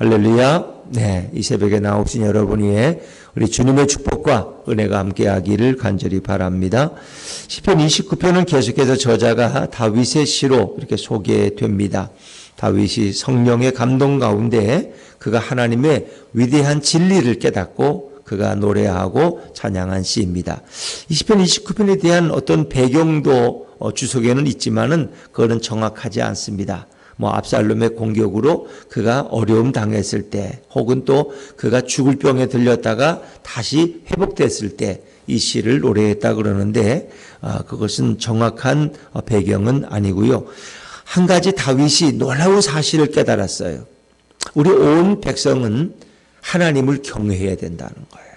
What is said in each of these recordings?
할렐루야. 네, 이 새벽에 나오신 여러분 위에 우리 주님의 축복과 은혜가 함께하기를 간절히 바랍니다. 시편 29편은 계속해서 저자가 다윗의 시로 이렇게 소개됩니다. 다윗이 성령의 감동 가운데 그가 하나님의 위대한 진리를 깨닫고 그가 노래하고 찬양한 시입니다. 이 시편 29편에 대한 어떤 배경도 주석에는 있지만은 그거는 정확하지 않습니다. 압살롬의 공격으로 그가 어려움 당했을 때, 혹은 또 그가 죽을 병에 들렸다가 다시 회복됐을 때 이 시를 노래했다 그러는데, 그것은 정확한 배경은 아니고요. 한 가지 다윗이 놀라운 사실을 깨달았어요. 우리 온 백성은 하나님을 경외해야 된다는 거예요.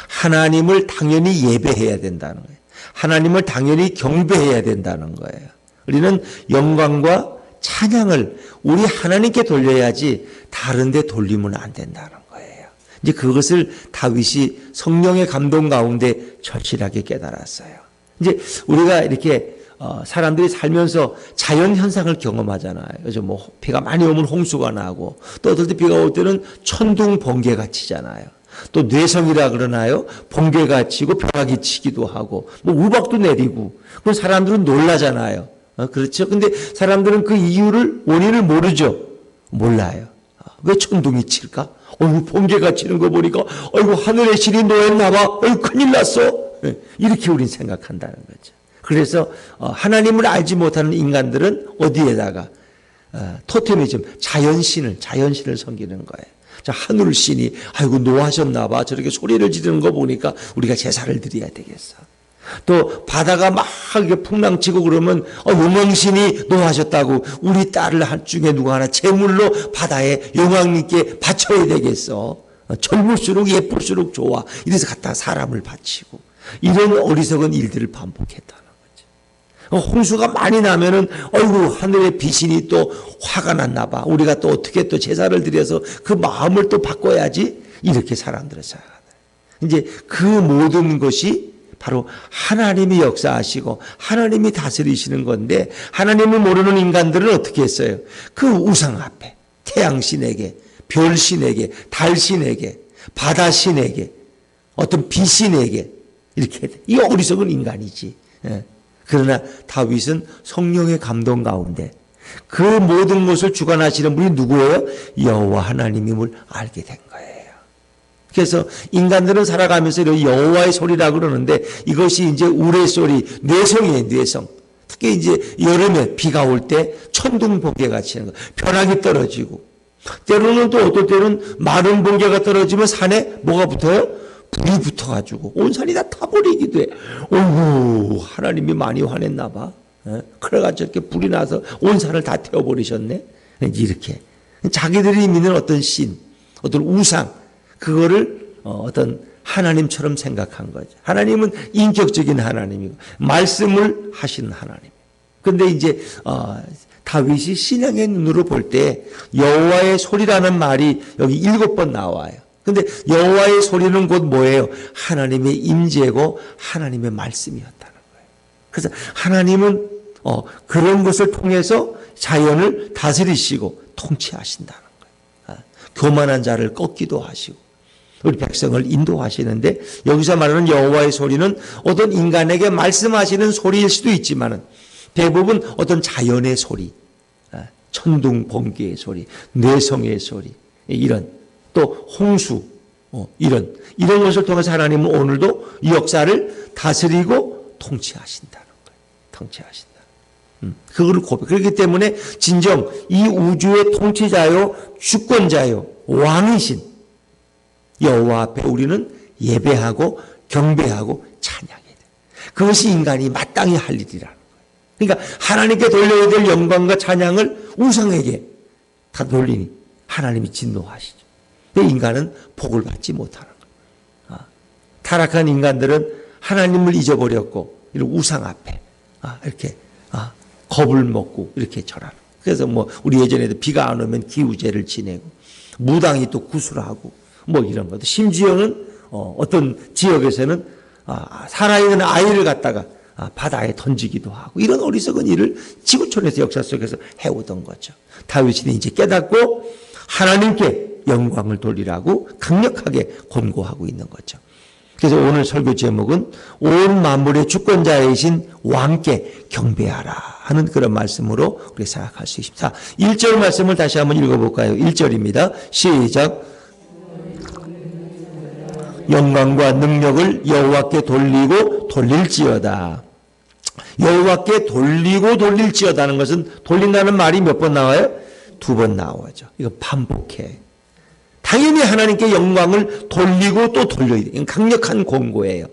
하나님을 당연히 예배해야 된다는 거예요. 하나님을 당연히 경배해야 된다는 거예요. 우리는 영광과 찬양을 우리 하나님께 돌려야지 다른 데 돌리면 안 된다는 거예요. 이제 그것을 다윗이 성령의 감동 가운데 절실하게 깨달았어요. 이제 우리가 이렇게 사람들이 살면서 자연 현상을 경험하잖아요. 그래서 비가 많이 오면 홍수가 나고, 또 어떨 때 비가 올 때는 천둥 번개가 치잖아요. 또 뇌성이라 그러나요? 번개가 치고 벼락이 치기도 하고, 우박도 내리고, 그 사람들은 놀라잖아요. 그렇죠? 근데 사람들은 그 이유를, 원인을 모르죠. 몰라요. 왜 천둥이 칠까? 번개가 치는 거 보니까, 하늘의 신이 노했나봐. 큰일 났어. 이렇게 우린 생각한다는 거죠. 그래서, 하나님을 알지 못하는 인간들은 어디에다가, 토테미즘, 자연신을 섬기는 거예요. 자, 하늘신이, 노하셨나봐. 저렇게 소리를 지르는 거 보니까 우리가 제사를 드려야 되겠어. 또 바다가 막 이렇게 풍랑치고 그러면 용왕신이 노하셨다고 우리 딸을 중에 누가 하나 제물로 바다에 용왕님께 바쳐야 되겠어. 젊을수록 예쁠수록 좋아. 이래서 갖다가 사람을 바치고, 이런 어리석은 일들을 반복했다는 거죠. 홍수가 많이 나면은 하늘의 비신이 또 화가 났나 봐. 우리가 또 어떻게 또 제사를 드려서 그 마음을 또 바꿔야지. 이렇게 사람들은 생각하는. 이제 그 모든 것이 바로 하나님이 역사하시고 하나님이 다스리시는 건데, 하나님을 모르는 인간들은 어떻게 했어요? 그 우상 앞에 태양신에게, 별신에게, 달신에게, 바다신에게, 어떤 비신에게 이렇게, 이 어리석은 인간이지. 그러나 다윗은 성령의 감동 가운데 그 모든 것을 주관하시는 분이 누구예요? 여호와 하나님임을 알게 된 거예요. 그래서 인간들은 살아가면서 여호와의 소리라 그러는데, 이것이 이제 우레소리, 뇌성이에요, 뇌성. 특히 이제 여름에 비가 올 때 천둥 번개가 치는 거, 벼락이 떨어지고, 때로는 또 어떨 때는 마른 번개가 떨어지면 산에 뭐가 붙어요? 불이 붙어가지고 온 산이 다 타버리기도 해. 하나님이 많이 화냈나 봐. 그래가지고 이렇게 불이 나서 온 산을 다 태워버리셨네. 이렇게 자기들이 믿는 어떤 신, 어떤 우상, 그거를 어떤 하나님처럼 생각한 거죠. 하나님은 인격적인 하나님이고 말씀을 하시는 하나님. 근데 이제 다윗이 신앙의 눈으로 볼 때 여호와의 소리라는 말이 여기 7번 나와요. 근데 여호와의 소리는 곧 뭐예요? 하나님의 임재고 하나님의 말씀이었다는 거예요. 그래서 하나님은 그런 것을 통해서 자연을 다스리시고 통치하신다는 거예요. 교만한 자를 꺾기도 하시고 우리 백성을 인도하시는데, 여기서 말하는 여호와의 소리는 어떤 인간에게 말씀하시는 소리일 수도 있지만은 대부분 어떤 자연의 소리, 천둥 번개의 소리, 뇌성의 소리, 이런 또 홍수, 이런 것을 통해서 하나님은 오늘도 이 역사를 다스리고 통치하신다는 거예요. 통치하신다. 그거를 그렇기 때문에 진정 이 우주의 통치자요, 주권자요, 왕이신 여호와 앞에 우리는 예배하고 경배하고 찬양해야 돼. 그것이 인간이 마땅히 할 일이라는 거예요. 그러니까 하나님께 돌려야 될 영광과 찬양을 우상에게 다 돌리니 하나님이 진노하시죠. 근데 인간은 복을 받지 못하는 거예요. 타락한 인간들은 하나님을 잊어버렸고 이런 우상 앞에 이렇게 겁을 먹고 이렇게 절하는 거예요. 그래서 우리 예전에도 비가 안 오면 기우제를 지내고, 무당이 또 구슬하고 이런 것도, 심지어는 어떤 지역에서는 살아있는 아이를 갖다가 바다에 던지기도 하고, 이런 어리석은 일을 지구촌에서 역사 속에서 해오던 거죠. 다윗이 이제 깨닫고 하나님께 영광을 돌리라고 강력하게 권고하고 있는 거죠. 그래서 오늘 설교 제목은 온 만물의 주권자이신 왕께 경배하라 하는 그런 말씀으로 우리 생각할 수 있습니다. 자, 1절 말씀을 다시 한번 읽어볼까요? 1절입니다. 시작. 영광과 능력을 여호와께 돌리고 돌릴지어다. 여호와께 돌리고 돌릴지어다는 것은 돌린다는 말이 몇 번 나와요? 2번 나오죠. 이거 반복해. 당연히 하나님께 영광을 돌리고 또 돌려야 돼요. 이건 강력한 권고예요.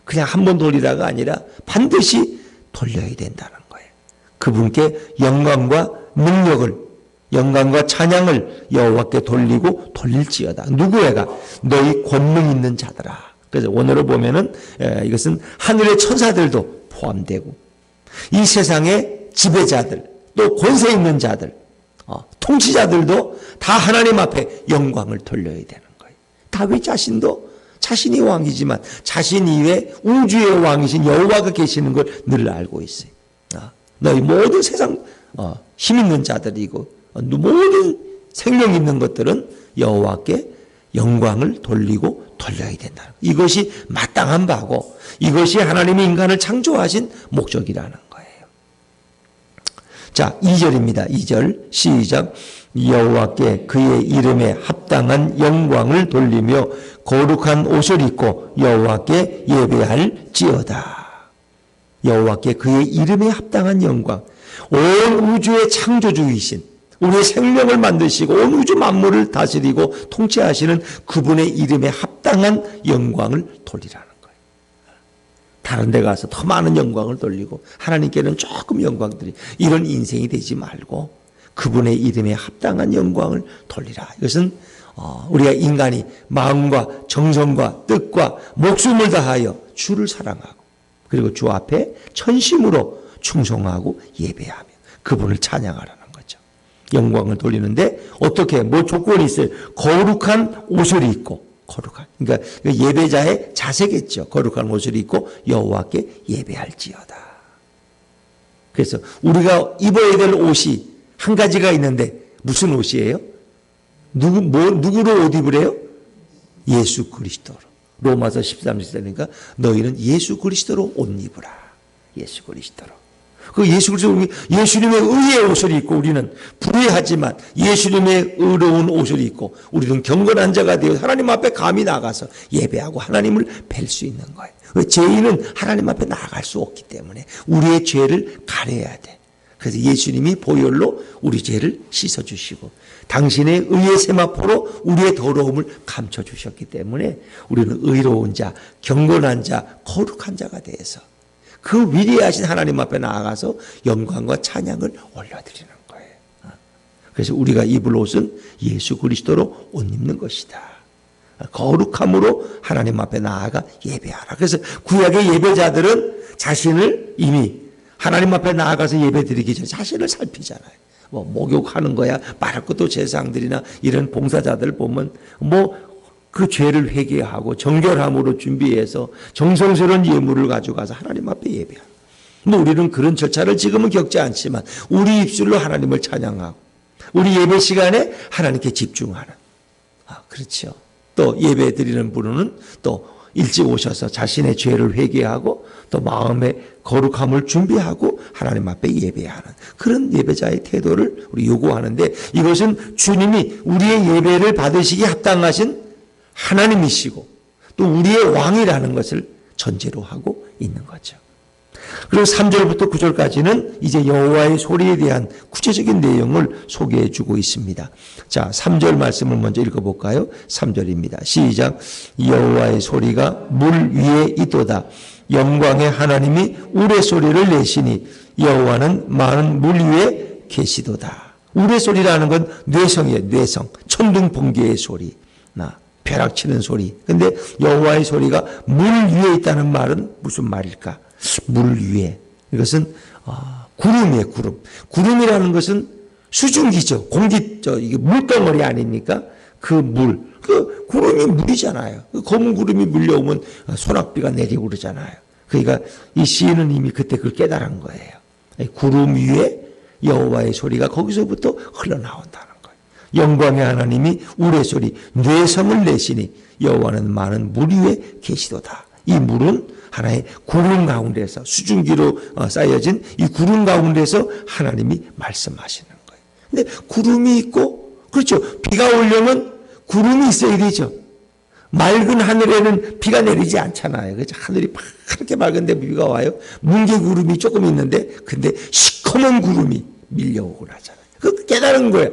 그냥 한 번 돌리다가 아니라 반드시 돌려야 된다는 거예요. 그분께 영광과 능력을, 영광과 찬양을 여호와께 돌리고 돌릴지어다. 누구애가? 너희 권능 있는 자들아. 그래서 오늘을 보면은 이것은 하늘의 천사들도 포함되고 이 세상의 지배자들, 또 권세 있는 자들, 통치자들도 다 하나님 앞에 영광을 돌려야 되는 거예요. 다윗 자신도 자신이 왕이지만 자신 이외에 우주의 왕이신 여호와가 계시는 걸 늘 알고 있어요. 너희 모든 세상 힘 있는 자들이고 모든 생명 있는 것들은 여호와께 영광을 돌리고 돌려야 된다. 이것이 마땅한 바고 이것이 하나님이 인간을 창조하신 목적이라는 거예요. 자, 2절입니다. 2절 시작. 여호와께 그의 이름에 합당한 영광을 돌리며 거룩한 옷을 입고 여호와께 예배할지어다. 여호와께 그의 이름에 합당한 영광, 온 우주의 창조주이신 우리의 생명을 만드시고 온 우주 만물을 다스리고 통치하시는 그분의 이름에 합당한 영광을 돌리라는 거예요. 다른 데 가서 더 많은 영광을 돌리고 하나님께는 조금 영광들이 이런 인생이 되지 말고 그분의 이름에 합당한 영광을 돌리라. 이것은 우리가 인간이 마음과 정성과 뜻과 목숨을 다하여 주를 사랑하고 그리고 주 앞에 천심으로 충성하고 예배하며 그분을 찬양하라는 거죠. 영광을 돌리는데 어떻게 뭐 조건이 있어요. 거룩한 옷을 입고 거룩한 그러니까 예배자의 자세겠죠. 거룩한 옷을 입고 여호와께 예배할지어다. 그래서 우리가 입어야 될 옷이 한 가지가 있는데 무슨 옷이에요? 누구로 옷 입으래요? 예수 그리스도로. 로마서 13절이니까 너희는 예수 그리스도로 옷 입으라. 예수 그리스도로. 그 예수 그리스도 예수님의 의의 옷을 입고 우리는 불의하지만 예수님의 의로운 옷을 입고 우리는 경건한 자가 되어 하나님 앞에 감히 나가서 예배하고 하나님을 뵐 수 있는 거예요. 왜? 죄인은 하나님 앞에 나아갈 수 없기 때문에 우리의 죄를 가려야 돼. 그래서 예수님이 보혈로 우리 죄를 씻어주시고 당신의 의의 세마포로 우리의 더러움을 감춰주셨기 때문에 우리는 의로운 자, 경건한 자, 거룩한 자가 되어서 그 위대하신 하나님 앞에 나아가서 영광과 찬양을 올려드리는 거예요. 그래서 우리가 입을 옷은 예수 그리스도로 옷 입는 것이다. 거룩함으로 하나님 앞에 나아가 예배하라. 그래서 구약의 예배자들은 자신을 이미 하나님 앞에 나아가서 예배드리기 전에 자신을 살피잖아요. 뭐 목욕하는 거야 말할 것도 제사장들이나 이런 봉사자들 보면 뭐 그 죄를 회개하고 정결함으로 준비해서 정성스러운 예물을 가져가서 하나님 앞에 예배하고 뭐 우리는 그런 절차를 지금은 겪지 않지만 우리 입술로 하나님을 찬양하고 우리 예배 시간에 하나님께 집중하는 그렇죠. 또 예배 드리는 분은 또 일찍 오셔서 자신의 죄를 회개하고 또 마음의 거룩함을 준비하고 하나님 앞에 예배하는 그런 예배자의 태도를 우리 요구하는데 이것은 주님이 우리의 예배를 받으시기 합당하신 하나님이시고 또 우리의 왕이라는 것을 전제로 하고 있는 거죠. 그리고 3절부터 9절까지는 이제 여호와의 소리에 대한 구체적인 내용을 소개해 주고 있습니다. 자, 3절 말씀을 먼저 읽어볼까요? 3절입니다. 시작. 여호와의 소리가 물 위에 있도다. 영광의 하나님이 우레소리를 내시니 여호와는 많은 물 위에 계시도다. 우레소리라는 건 뇌성이에요. 뇌성. 천둥번개의 소리. 벼락치는 소리. 근데 여호와의 소리가 물 위에 있다는 말은 무슨 말일까? 물 위에. 이것은 구름이에요. 구름. 구름이라는 것은 수증기죠. 이게 물덩어리 아닙니까? 그 물. 그 구름이 물이잖아요. 그 검은 구름이 물려오면 소낙비가 내리고 그러잖아요. 그러니까 이 시인은 이미 그때 그걸 깨달은 거예요. 구름 위에 여호와의 소리가 거기서부터 흘러나온다는 거예요. 영광의 하나님이 우레소리 뇌성을 내시니 여호와는 많은 물 위에 계시도다. 이 물은 하나의 구름 가운데서 수증기로 쌓여진 이 구름 가운데서 하나님이 말씀하시는 거예요. 근데 구름이 있고, 그렇죠, 비가 오려면 구름이 있어야 되죠. 맑은 하늘에는 비가 내리지 않잖아요. 그렇죠? 하늘이 파랗게 맑은데 비가 와요. 뭉게구름이 조금 있는데 근데 시커먼 구름이 밀려오고 나잖아요. 그 깨달은 거예요.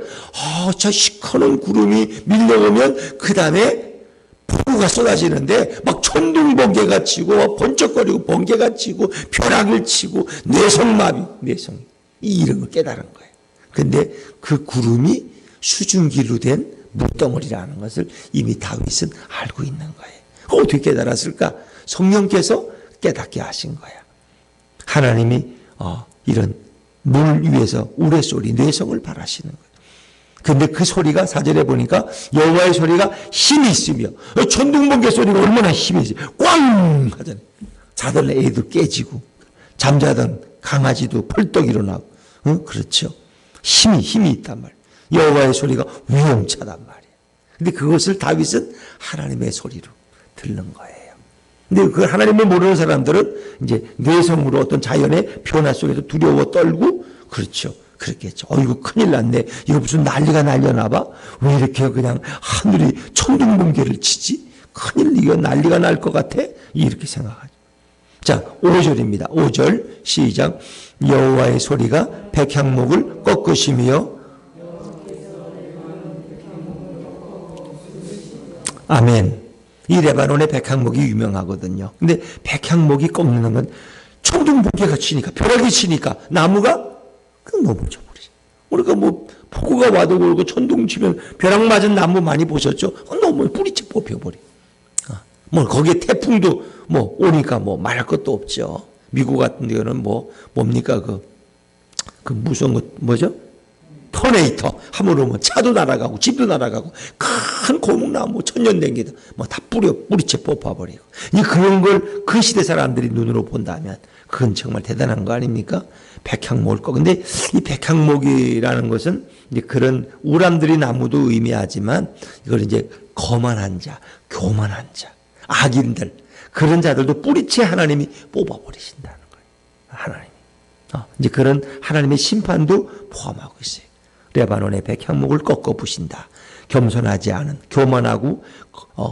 저 시커먼 구름이 밀려오면 그 다음에 폭우가 쏟아지는데 막 천둥번개가 치고 번쩍거리고 번개가 치고 벼락을 치고 뇌성 이런 걸 깨달은 거예요. 근데 그 구름이 수증기로 된 물덩어리라는 것을 이미 다윗은 알고 있는 거예요. 어떻게 깨달았을까? 성령께서 깨닫게 하신 거야. 하나님이 이런 물 위에서 우레소리 뇌성을 발하시는 거예요. 근데 그 소리가 사절에 보니까 여호와의 소리가 힘이 있으며 천둥번개 소리가 얼마나 힘이 있어요. 꽝 하잖아요. 자던 애도 깨지고 잠자던 강아지도 펄떡 일어나고 그렇죠. 힘이 있단 말이에요. 여호와의 소리가 위험차단 말이에요. 근데 그것을 다윗은 하나님의 소리로 듣는 거예요. 근데 그 하나님을 모르는 사람들은 이제 뇌성으로 어떤 자연의 변화 속에서 두려워 떨고 그렇죠. 그렇겠죠. 이거 큰일 났네. 이거 무슨 난리가 날려나 봐. 왜 이렇게 그냥 하늘이 천둥번개를 치지? 큰일, 이거 난리가 날 것 같아? 이렇게 생각하죠. 자, 5절입니다. 5절 시작. 여호와의 소리가 백향목을 꺾으시며 아멘. 이 레바논의 백향목이 유명하거든요. 근데 백향목이 꺾는 건 천둥번개가 치니까, 벼락이 치니까 나무가 넘어져 버리죠. 우리가 뭐 폭우가 와도 그러고 천둥 치면 벼락 맞은 나무 많이 보셨죠? 너무 뿌리채 뽑혀버려. 뭐 거기에 태풍도 뭐 오니까 뭐 말할 것도 없죠. 미국 같은 데는 뭡니까 그 무서운 거 뭐죠? 터네이터 함으로 뭐 차도 날아가고 집도 날아가고 큰 고목나무 천년댕기도 뭐 다 뿌리채 뽑아버리고. 그런 걸 그 시대 사람들이 눈으로 본다면 그건 정말 대단한 거 아닙니까? 백향목을 꺾. 근데 이 백향목이라는 것은 이제 그런 우람들이 나무도 의미하지만 이걸 이제 거만한 자, 교만한 자, 악인들 그런 자들도 뿌리채 하나님이 뽑아버리신다는 거예요. 하나님이. 이제 그런 하나님의 심판도 포함하고 있어요. 레바논의 백향목을 꺾어 부신다. 겸손하지 않은 교만하고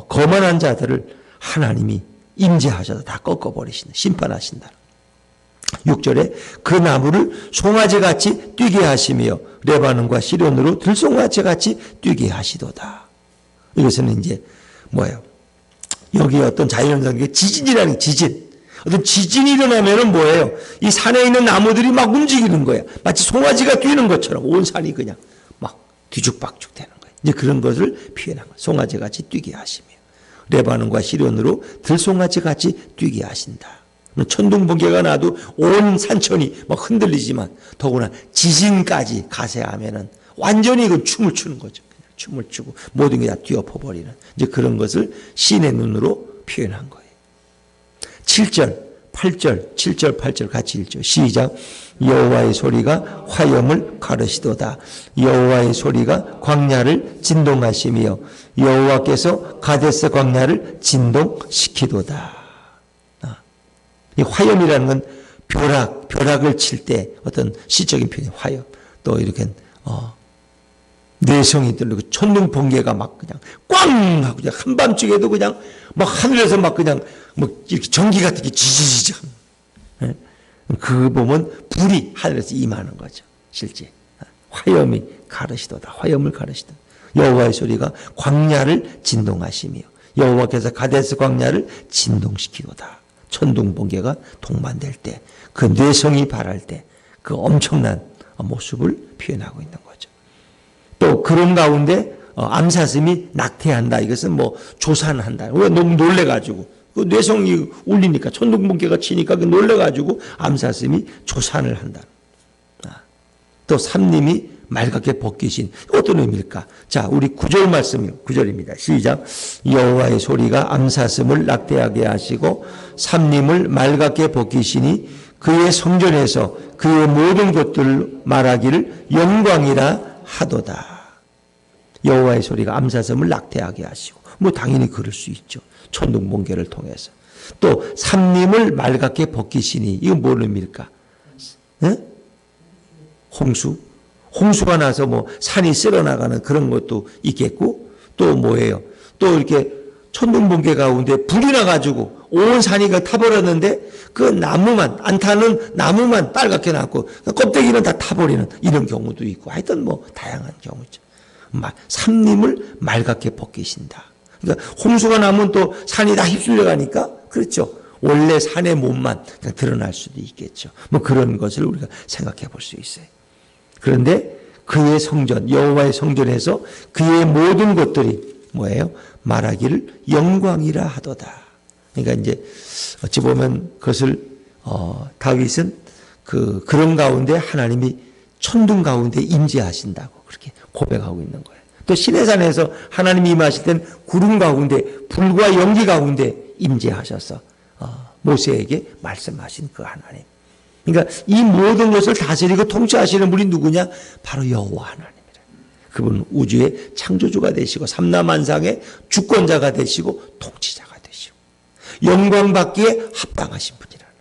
거만한 자들을 하나님이 임재하셔서 다 꺾어버리신다. 심판하신다. 6절에 그 나무를 송아지같이 뛰게 하시며 레바논과 시련으로 들송아지같이 뛰게 하시도다. 이것은 이제 뭐예요? 여기 어떤 자연현상의 지진이라는 지진. 어떤 지진이 일어나면은 뭐예요? 이 산에 있는 나무들이 막 움직이는 거야. 마치 송아지가 뛰는 것처럼 온 산이 그냥 막 뒤죽박죽 되는 거예요. 이제 그런 것을 표현한 거예요. 송아지같이 뛰게 하시며 레바논과 시련으로 들송아지같이 뛰게 하신다. 천둥번개가 나도 온 산천이 막 흔들리지만 더구나 지진까지 가세하면은 완전히 그 춤을 추는 거죠. 그냥 춤을 추고 모든 게 다 뒤엎어버리는 이제 그런 것을 신의 눈으로 표현한 거예요. 7절, 8절 같이 읽죠. 시작. 여호와의 소리가 화염을 가르시도다. 여호와의 소리가 광야를 진동하시며 여호와께서 가데스 광야를 진동시키도다. 이 화염이라는 건 벼락을 칠 때 어떤 시적인 표현이 화염. 또 이렇게 내성이 들리고 천둥 번개가 막 그냥 꽝 하고 그냥 한밤중에도 그냥 막 하늘에서 막 그냥 뭐 이렇게 전기 같은 게 지지지지. 그 보면 불이 하늘에서 임하는 거죠. 실제 화염이 가르시도다. 화염을 가르시도다. 여호와의 소리가 광야를 진동하시며 여호와께서 가데스 광야를 진동시키도다. 천둥 번개가 동반될 때, 그 뇌성이 발할 때, 그 엄청난 모습을 표현하고 있는 거죠. 또 그런 가운데 암사슴이 낙태한다. 이것은 뭐 조산한다. 왜 너무 놀래가지고 그 뇌성이 울리니까 천둥 번개가 치니까 그 놀래가지고 암사슴이 조산을 한다. 또 삼림이 맑게 벗기신 어떤 의미일까? 자, 우리 9절 말씀이요. 9절입니다. 시작. 여호와의 소리가 암사슴을 낙태하게 하시고 삼림을 맑게 벗기시니 그의 성전에서 그의 모든 것들을 말하기를 영광이라 하도다. 여호와의 소리가 암사섬을 낙태하게 하시고 뭐 당연히 그럴 수 있죠. 천둥번개를 통해서. 또 삼림을 맑게 벗기시니 이건 뭔 의미일까? 네? 홍수가 나서 뭐 산이 쓸어나가는 그런 것도 있겠고 또 뭐예요? 또 이렇게 천둥번개 가운데 불이 나가지고 온 산이 타버렸는데 그 나무만 안 타는 나무만 빨갛게 났고 껍데기는 다 타버리는 이런 경우도 있고 하여튼 뭐 다양한 경우죠. 삼림을 맑게 벗기신다. 그러니까 홍수가 나면 또 산이 다 휩쓸려 가니까 그렇죠. 원래 산의 몸만 그냥 드러날 수도 있겠죠. 뭐 그런 것을 우리가 생각해 볼 수 있어요. 그런데 그의 성전, 여호와의 성전에서 그의 모든 것들이 뭐예요? 말하기를 영광이라 하도다. 그러니까 이제 어찌 보면 그것을 다윗은 그런 가운데 하나님이 천둥 가운데 임재하신다고 그렇게 고백하고 있는 거예요. 또 시내산에서 하나님이 임하실 땐 구름 가운데 불과 연기 가운데 임재하셔서 모세에게 말씀하신 그 하나님. 그러니까 이 모든 것을 다스리고 통치하시는 분이 누구냐? 바로 여호와 하나님이라. 그분은 우주의 창조주가 되시고 삼라만상의 주권자가 되시고 통치자가 되시고 영광받기에 합당하신 분이라는.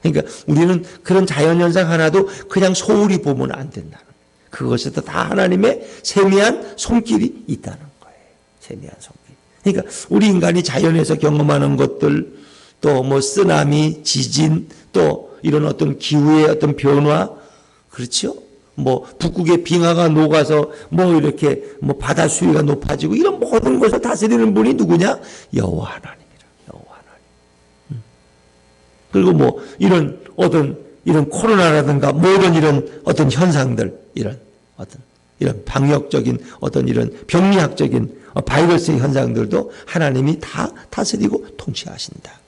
그러니까 우리는 그런 자연현상 하나도 그냥 소홀히 보면 안 된다는. 그것에도 다 하나님의 세미한 손길이 있다는 거예요. 세미한 손길. 그러니까 우리 인간이 자연에서 경험하는 것들, 또 뭐 쓰나미, 지진, 또 이런 어떤 기후의 어떤 변화, 그렇죠? 뭐 북극의 빙하가 녹아서 뭐 이렇게 뭐 바다 수위가 높아지고 이런 모든 것을 다스리는 분이 누구냐? 여호와 하나님이라. 여호와 하나님. 그리고 뭐 이런 어떤 이런 코로나라든가 모든 이런 어떤 현상들, 이런 방역적인 어떤 이런 병리학적인 바이러스의 현상들도 하나님이 다 다스리고 통치하신다.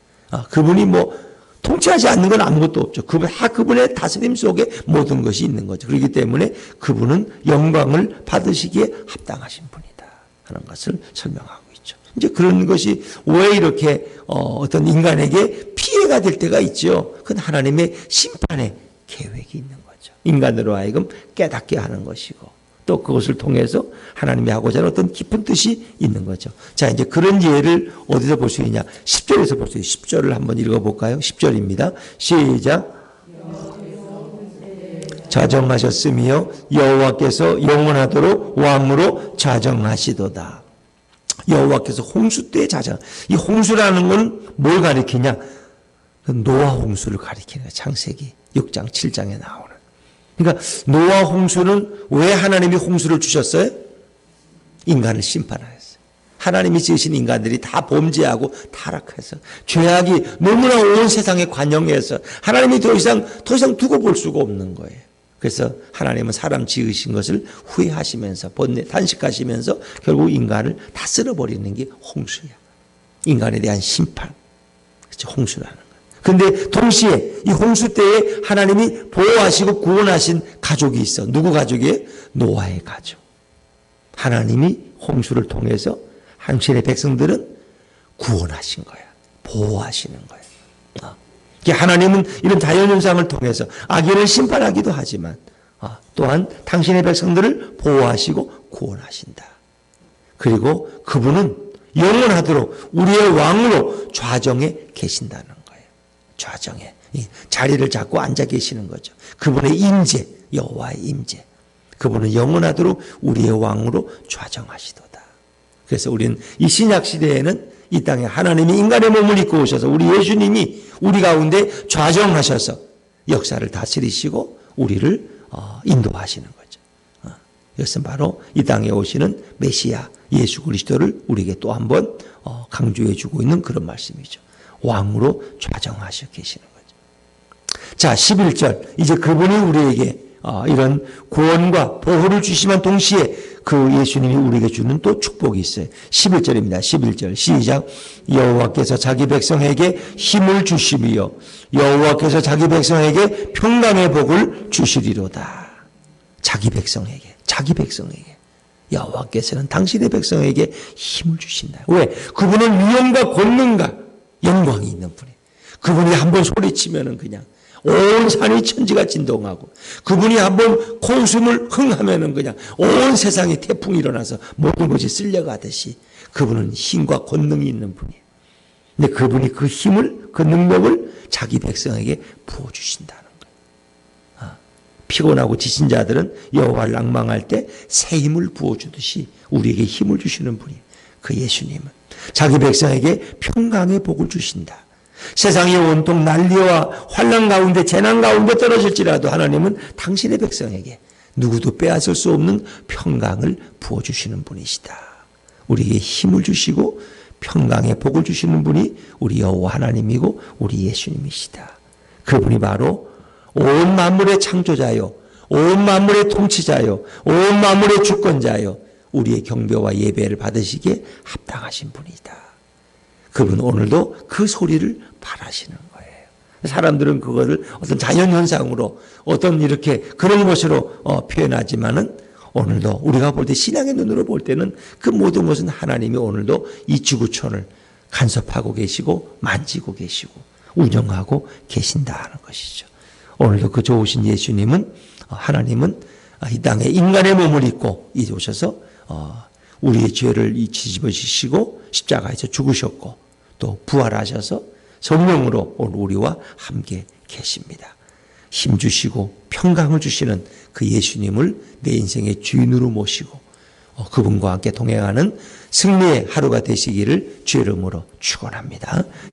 그분이 뭐 통치하지 않는 건 아무것도 없죠. 그분의 다스림 속에 모든 것이 있는 거죠. 그렇기 때문에 그분은 영광을 받으시기에 합당하신 분이다 하는 것을 설명하고 있죠. 이제 그런 것이 왜 이렇게 어떤 인간에게 피해가 될 때가 있죠. 그건 하나님의 심판의 계획이 있는 거죠. 인간으로 하여금 깨닫게 하는 것이고 또 그것을 통해서 하나님이 하고자 하는 어떤 깊은 뜻이 있는 거죠. 자, 이제 그런 예를 어디서 볼 수 있냐? 10절에서 볼 수 있어요. 10절을 한번 읽어볼까요? 10절입니다. 시작. 자정하셨으며 여호와께서 영원하도록 왕으로 자정하시도다. 여호와께서 홍수 때 자정. 이 홍수라는 건 뭘 가리키냐? 노아 홍수를 가리키는 거예요. 창세기 6장, 7장에 나오는. 그러니까 노아 홍수는 왜 하나님이 홍수를 주셨어요? 인간을 심판하였어요. 하나님이 지으신 인간들이 다 범죄하고 타락해서 죄악이 너무나 온 세상에 관영해서 하나님이 더 이상 두고 볼 수가 없는 거예요. 그래서 하나님은 사람 지으신 것을 후회하시면서 단식하시면서 결국 인간을 다 쓸어버리는 게 홍수야. 인간에 대한 심판. 그렇죠? 홍수라는 거. 근데 동시에 이 홍수 때에 하나님이 보호하시고 구원하신 가족이 있어. 누구 가족이에요? 노아의 가족. 하나님이 홍수를 통해서 당신의 백성들은 구원하신 거야. 보호하시는 거야. 하나님은 이런 자연현상을 통해서 악인을 심판하기도 하지만 또한 당신의 백성들을 보호하시고 구원하신다. 그리고 그분은 영원하도록 우리의 왕으로 좌정에 계신다는 거예요. 좌정에 자리를 잡고 앉아 계시는 거죠. 그분의 임재, 여호와의 임재. 그분은 영원하도록 우리의 왕으로 좌정하시도다. 그래서 우리는 이 신약 시대에는 이 땅에 하나님이 인간의 몸을 입고 오셔서 우리 예수님이 우리 가운데 좌정하셔서 역사를 다스리시고 우리를 인도하시는 거죠. 이것은 바로 이 땅에 오시는 메시아 예수 그리스도를 우리에게 또 한 번 강조해 주고 있는 그런 말씀이죠. 왕으로 좌정하셔 계시는 거죠. 자, 11절. 이제 그분이 우리에게 이런 구원과 보호를 주시면 동시에 그 예수님이 우리에게 주는 또 축복이 있어요. 11절입니다. 11절 시작. 여호와께서 자기 백성에게 힘을 주시며 여호와께서 자기 백성에게 평강의 복을 주시리로다. 자기 백성에게 여호와께서는 당신의 백성에게 힘을 주신다. 왜? 그분은 위엄과 권능과 영광이 있는 분이에요. 그분이 한번 소리치면은 그냥 온 산이 천지가 진동하고 그분이 한번 코웃음을 흥하면은 그냥 온 세상에 태풍이 일어나서 모든 것이 쓸려가듯이 그분은 힘과 권능이 있는 분이에요. 근데 그분이 그 힘을, 그 능력을 자기 백성에게 부어주신다는 거예요. 피곤하고 지친 자들은 여호와를 낭망할 때 새 힘을 부어주듯이 우리에게 힘을 주시는 분이에요. 그 예수님은 자기 백성에게 평강의 복을 주신다. 세상이 온통 난리와 환난 가운데 재난 가운데 떨어질지라도 하나님은 당신의 백성에게 누구도 빼앗을 수 없는 평강을 부어주시는 분이시다. 우리에게 힘을 주시고 평강의 복을 주시는 분이 우리 여호와 하나님이고 우리 예수님이시다. 그분이 바로 온 만물의 창조자요, 온 만물의 통치자요, 온 만물의 주권자요, 우리의 경배와 예배를 받으시기에 합당하신 분이다. 그분 오늘도 그 소리를 바라시는 거예요. 사람들은 그거를 어떤 자연현상으로 어떤 이렇게 그런 것으로 표현하지만은 오늘도 우리가 볼 때 신앙의 눈으로 볼 때는 그 모든 것은 하나님이 오늘도 이 지구촌을 간섭하고 계시고 만지고 계시고 운영하고 계신다는 것이죠. 오늘도 그 좋으신 예수님은 하나님은 이 땅에 인간의 몸을 입고 이제 오셔서 우리의 죄를 뒤집어지시고 십자가에서 죽으셨고 또 부활하셔서 성령으로 오늘 우리와 함께 계십니다. 힘 주시고 평강을 주시는 그 예수님을 내 인생의 주인으로 모시고 그분과 함께 동행하는 승리의 하루가 되시기를 주의 이름으로 축원합니다.